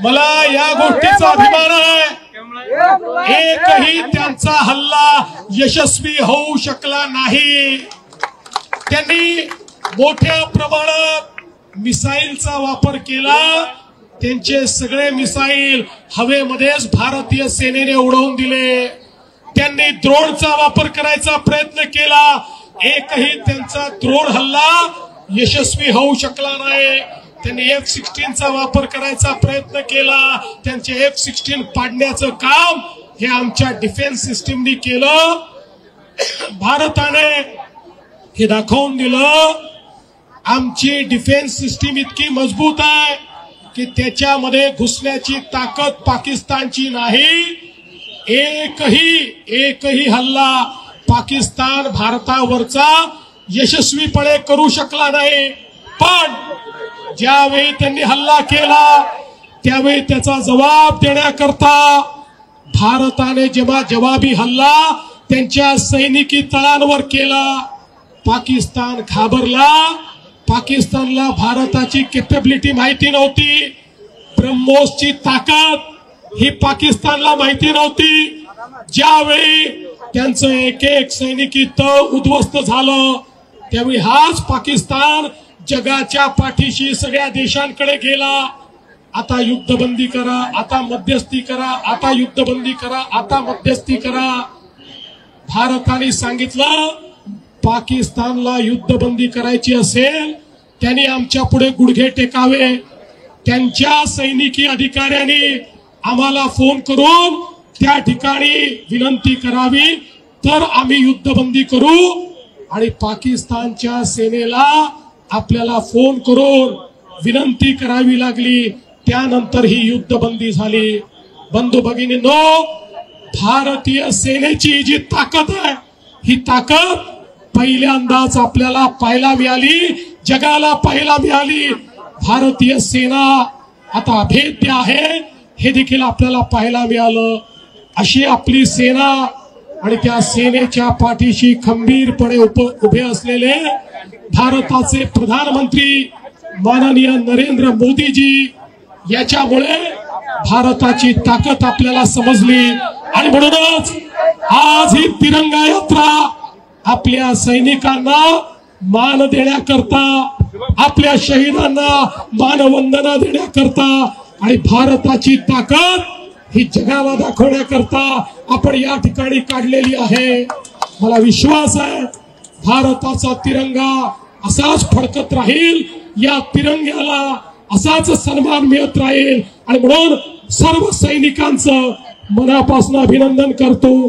मला या गोष्टीचा अभिमान आहे, एकही त्यांचा हल्ला यशस्वी होऊ शकला नाही। त्यांनी मोठ्या प्रमाणात मिसाईलचा वापर केला, त्यांचे सगळे मिसाईल हवेमध्येच भारतीय सेनेने उडवून दिले। त्यांनी ड्रोनचा वापर करायचा प्रयत्न केला, एकही त्यांचा ड्रोन हल्ला यशस्वी होऊ शकला नाही। त्यांनी F-16 चा वापर करायचा प्रयत्न केला, त्यांचे F-16 पाडण्याचं काम हे आमच्या डिफेन्स सिस्टीमनी केलं। भारताने हे दाखवून दिलं आमची डिफेन्स सिस्टीम इतकी मजबूत आहे की त्याच्यामध्ये घुसण्याची ताकद पाकिस्तानची नाही। एकही हल्ला पाकिस्तान भारतावरचा यशस्वीपणे करू शकला नाही। पण ज्यावेळी त्यांनी हल्ला केला त्यावेळी त्याचा जबाब देण्याकरता भारताने जेव्हा जवाबी हल्ला त्यांच्या सैनिकी तळांवर केला, पाकिस्तान घाबरला। पाकिस्तानला भारताची कॅपॅबिलिटी माहिती नव्हती, ब्रह्मोसची ताकद ही पाकिस्तानला माहिती नव्हती। ज्यावेळी त्यांचं एक एक सैनिकी तळ उद्ध्वस्त झालं त्यावेळी हाच पाकिस्तान जगाच्या पाठीशी सगळ्या देशांकडे गेला। आता युद्धबंदी करा, आता मध्यस्थी करा, आता युद्धबंदी करा, आता मध्यस्थी करा। भारताने सांगितलं पाकिस्तानला युद्धबंदी करायची असेल त्यांनी आमच्या पुढे गुडघे टेकावे। त्यांच्या सैनिकी अधिकाऱ्यांनी आम्हाला फोन करून त्या ठिकाणी विनंती करावी तर आम्ही युद्धबंदी करू। आणि पाकिस्तानच्या सेनेला आपल्याला फोन करून विनंती करावी लागली, त्यानंतर ही युद्धबंदी झाली। बंधू भगिनींनो, भारतीय सेनेची जी ताकद आहे ही ताकद पहिल्यांदाच आपल्याला पाहायला मिळाली, जगाला पाहायला मिळाली। भारतीय सेना आता अभेद्य आहे हे देखील आपल्याला पाहायला मिळालं। अशी आपली सेना आणि त्या सेनेच्या पाठीशी खंबीरपणे उभे असलेले भारताचे प्रधानमंत्री माननीय नरेंद्र मोदीजी, याच्यामुळे भारताची ताकद आपल्याला समजली। आणि म्हणूनच आज ही तिरंगा यात्रा आपल्या सैनिकांना मान देण्याकरता, आपल्या शहीदांना मानवंदना देण्याकरता आणि भारताची ताकद ही जगाला दाखवण्याकरता आपण या ठिकाणी काढलेली आहे। मला विश्वास आहे भारताचा तिरंगा असाच फडकत राहील, या तिरंग्याला असाच सन्मान मिळत राहील। आणि म्हणून सर्व सैनिकांचं मनापासून अभिनंदन करतो।